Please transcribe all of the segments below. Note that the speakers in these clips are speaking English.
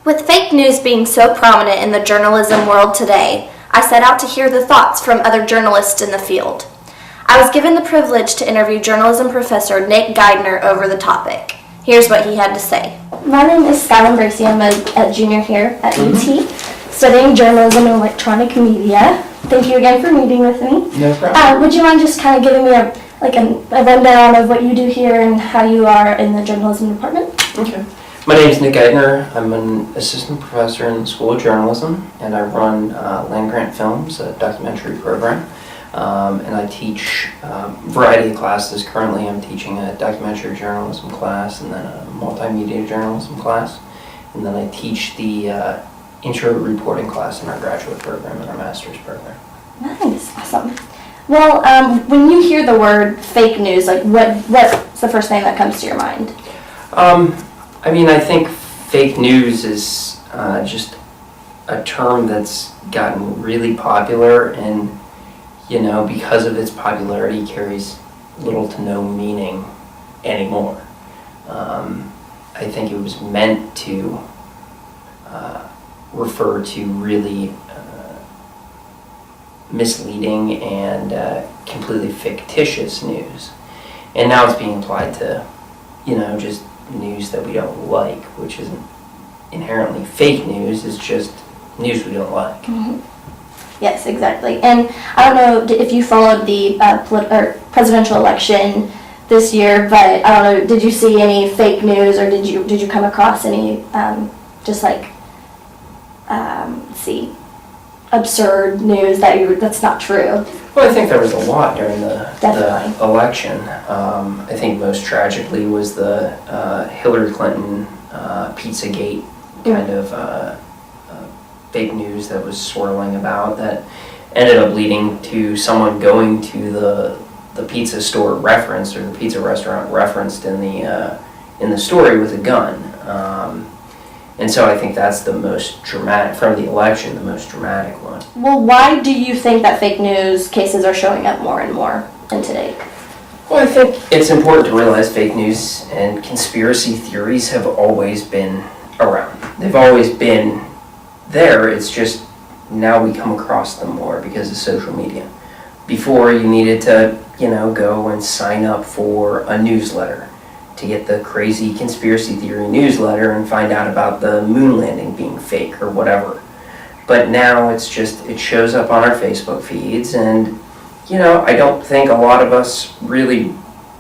With fake news being so prominent in the journalism world today, I set out to hear the thoughts from other journalists in the field. I was given the privilege to interview journalism professor Nick Geidner over the topic. Here's what he had to say. My name is Skylin Bracey. I'm a junior here at UT, studying journalism and electronic media. Thank you again for meeting with me. No problem. Would you mind just kind of giving me a rundown of what you do here and how you are in the journalism department? Okay. My name is Nick Geidner. I'm an assistant professor in the School of Journalism, and I run Land Grant Films, a documentary program. And I teach a variety of classes. Currently I'm teaching a documentary journalism class and then a multimedia journalism class. And then I teach the intro reporting class in our graduate program and our master's program. Nice, awesome. Well, when you hear the word fake news, like what's the first thing that comes to your mind? I think fake news is just a term that's gotten really popular, and because of its popularity, carries little to no meaning anymore. I think it was meant to refer to really misleading and completely fictitious news. And now it's being applied to, just news that we don't like, which isn't inherently fake news, it's just news we don't like. Mm-hmm. Yes, exactly. And I don't know if you followed the presidential election this year, but I don't know, did you see any fake news, or did you come across any absurd news that's not true? Well, I think there was a lot during the election. I think most tragically was the Hillary Clinton Pizzagate kind of fake news that was swirling about that ended up leading to someone going to the pizza store referenced, or the pizza restaurant referenced in the story, with a gun. And so I think that's the most dramatic, from the election, the most dramatic one. Well, why do you think that fake news cases are showing up more and more in today? Well, I think it's important to realize fake news and conspiracy theories have always been around. They've always been there, it's just now we come across them more because of social media. Before, you needed to, go and sign up for a newsletter to get the crazy conspiracy theory newsletter and find out about the moon landing being fake or whatever. But now it shows up on our Facebook feeds, and I don't think a lot of us really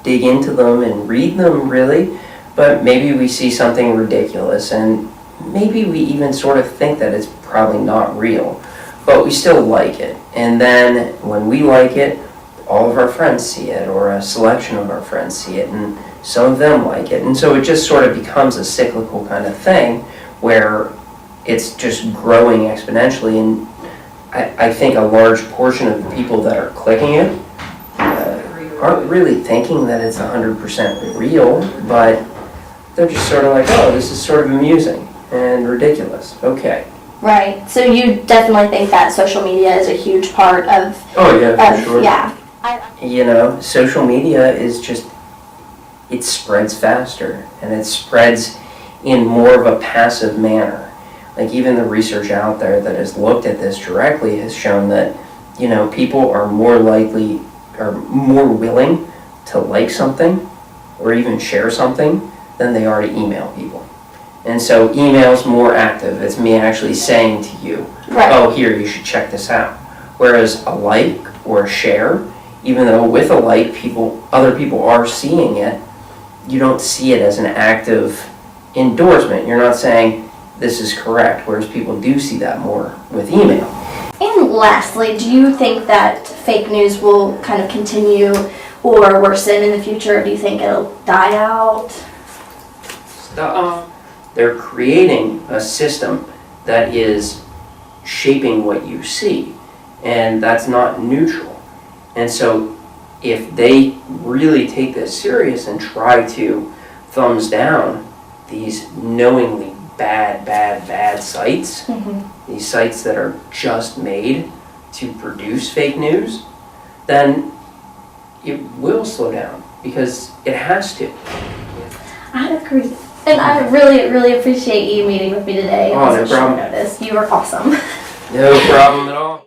dig into them and read them really, but maybe we see something ridiculous and maybe we even sort of think that it's probably not real, but we still like it. And then when we like it, all of our friends see it, or a selection of our friends see it, and some of them like it. And so it just sort of becomes a cyclical kind of thing where it's just growing exponentially. And I think a large portion of the people that are clicking it aren't really thinking that it's 100% real, but they're just sort of like, oh, this is sort of amusing and ridiculous. Okay. Right. So you definitely think that social media is a huge part of... Oh, yeah, for sure. Yeah. Social media is just, it spreads faster, and it spreads in more of a passive manner. Like, even the research out there that has looked at this directly has shown that, people are more likely, or more willing to like something or even share something than they are to email people. And so email's more active. It's me actually saying to you, right, oh, here, you should check this out. Whereas a like or a share, even though with a like, other people are seeing it, you don't see it as an active endorsement. You're not saying this is correct, whereas people do see that more with email. And lastly, do you think that fake news will kind of continue or worsen in the future, or do you think it'll die out? They're creating a system that is shaping what you see, and that's not neutral. And so if they really take this serious and try to thumbs down these knowingly bad sites, these sites that are just made to produce fake news, then it will slow down, because it has to. I agree. And I really, really appreciate you meeting with me today. Oh, on no such short problem. notice. You were awesome. No problem at all.